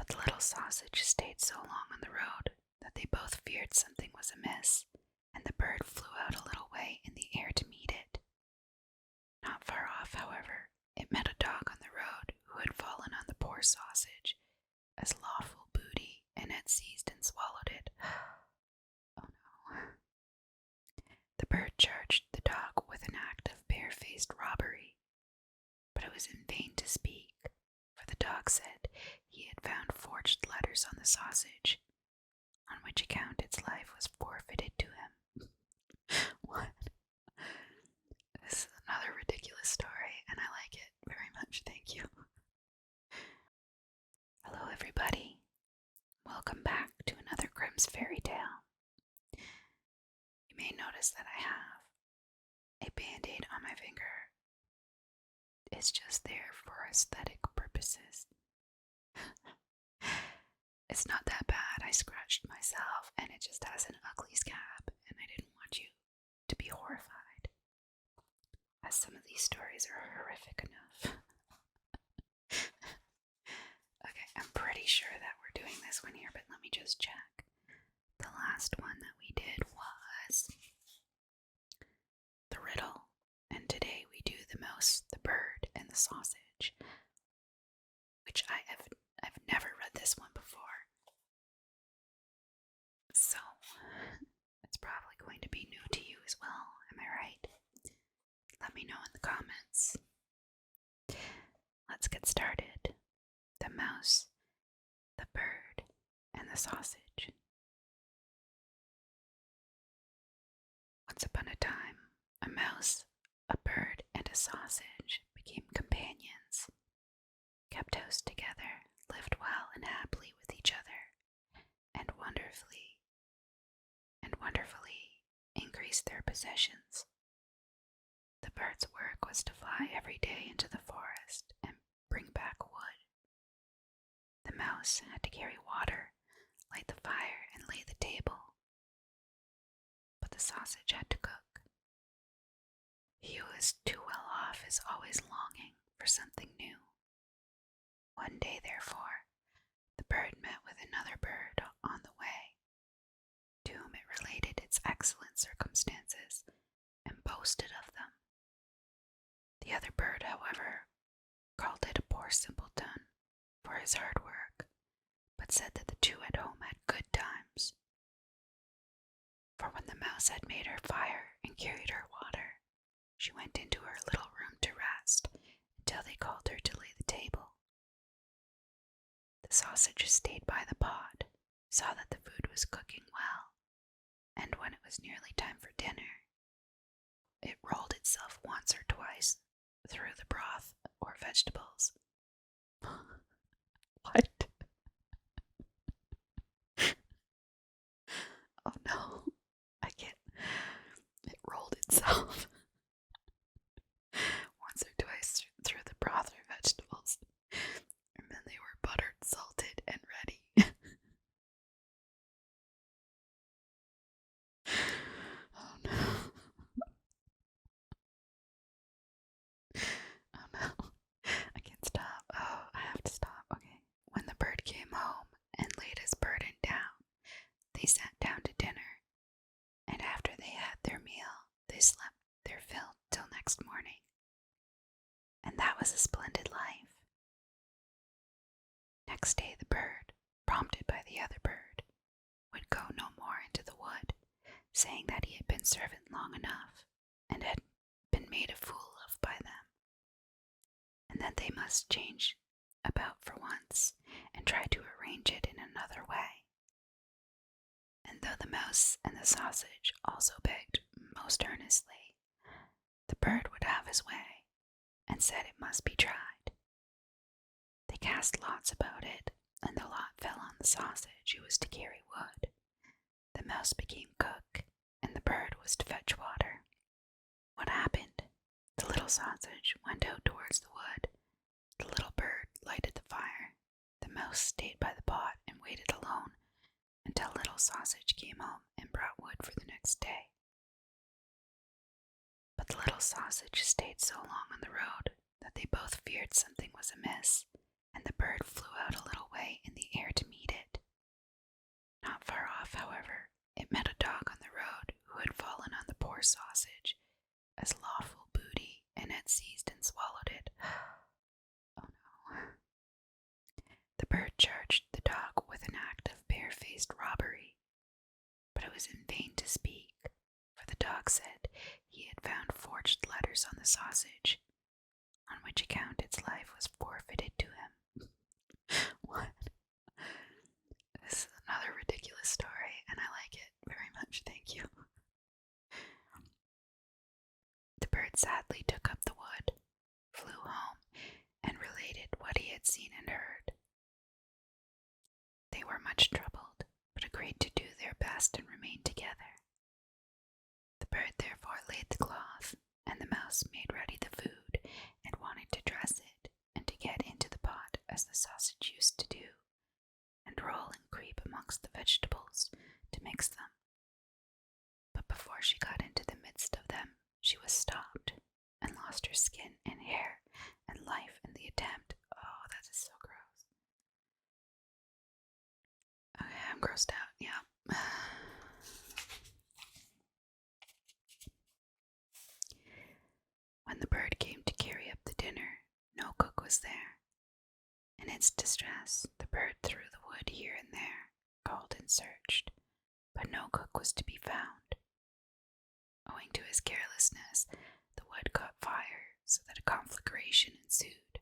But the little sausage stayed so long on the road that they both feared something was amiss, and the bird flew out a little way in the air to meet it. Not far off, however, it met a dog on the road who had fallen on the poor sausage as lawful booty and had seized and swallowed it. Oh no. The bird charged the dog with an act of barefaced robbery, but it was in vain to speak, for the dog said he had found forged letters on the sausage, on which account its life was forfeited to him. What? This is another ridiculous story, and I like it very much. Thank you. Hello, everybody. Welcome back to another Grimm's Fairy Tale. You may notice that I have a band-aid on my finger. It's just there for aesthetic purposes. It's not that bad. I scratched myself, and it just has an ugly scab, and I didn't want you to be horrified, as some of these stories are horrific enough. Okay, I'm pretty sure that we're doing this one here, but let me just check. The last one that we did was the riddle, and today we do the mouse, the bird, and the sausage, which I've never read this one before. So, it's probably going to be new to you as well, am I right? Let me know in the comments. Let's get started. The mouse, the bird, and the sausage. Once upon a time, a mouse, a bird, and a sausage became companions, kept house together, lived well and happily with each other, and wonderfully increased their possessions. The bird's work was to fly every day into the forest and bring back wood. The mouse had to carry water, light the fire, and lay the table. But the sausage had to cook. He who is too well off is always longing for something new. One day, therefore, the bird met with another bird on the way, to whom it related its excellent circumstances and boasted of them. The other bird, however, called it a poor simpleton for his hard work, but said that the two at home had good times. For when the mouse had made her fire and carried her water, she went into her little room to rest until they called her to lay the table. The sausage stayed by the pot, saw that the food was cooking well, and when it was nearly time for dinner, it rolled itself once or twice through the broth or vegetables. What? Oh no, I can't. It rolled itself once or twice through the broth or vegetables, and then they were buttered, salted, and ready. Oh no. Oh no. I can't stop. Oh, I have to stop. Okay. When the bird came home and laid his burden down, they sat down to dinner, and after they had their meal, they slept their fill till next morning. And that was a splendid life. Next day the bird, prompted by the other bird, would go no more into the wood, saying that he had been servant long enough, and had been made a fool of by them, and that they must change about for once, and try to arrange it in another way. And though the mouse and the sausage also begged most earnestly, the bird would have his way, and said it must be tried. They cast lots about it, and the lot fell on the sausage, who was to carry wood. The mouse became cook, and the bird was to fetch water. What happened? The little sausage went out towards the wood. The little bird lighted the fire. The mouse stayed by the pot and waited alone until little sausage came home and brought wood for the next day. But the little sausage stayed so long on the road that they both feared something was amiss, and the bird flew out a little way in the air bird charged the dog with an act of barefaced robbery, but it was in vain to speak, for the dog said he had found forged letters on the sausage, on which account its life was forfeited to him. What? This is another ridiculous story, and I like it very much, thank you. The bird sadly took up the wood, flew home, and related what he had seen and heard. They were much troubled, but agreed to do their best and remain together. The bird therefore laid the cloth, and the mouse made ready the food, and wanted to dress it, and to get into the pot as the sausage used to do, and roll and creep amongst the vegetables to mix them. But before she got into the midst of them, she was stopped, and lost her skin and hair and life in the attempt. Oh, that is so gross. Okay, I'm grossed out, yeah. When the bird came to carry up the dinner, no cook was there. In its distress, the bird threw the wood here and there, called and searched, but no cook was to be found. Owing to his carelessness, the wood caught fire, so that a conflagration ensued.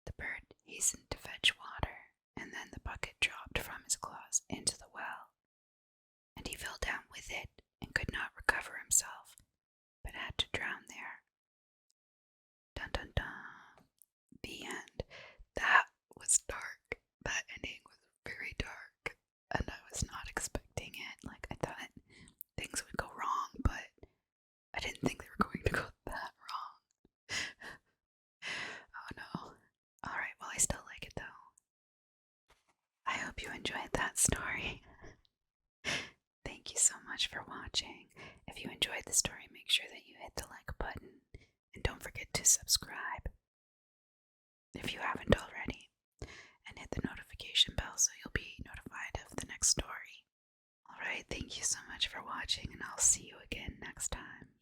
The bird hastened to fetch water, and then the bucket dropped from his claws into the well, and he fell down with it and could not recover himself, but had to drown there. Dun dun dun. The end. That was dark. That ending was very dark, and I was not expecting it. Like, I thought things would go wrong, but I didn't think they were going to go that wrong. Oh no. Alright, well, I still like it though. I hope you enjoyed that story. Thank you so much for watching. If you enjoyed the story, make sure that you hit the like button, and don't forget to subscribe if you haven't already, and hit the notification bell so you'll be notified of the next story. Alright, thank you so much for watching, and I'll see you again next time.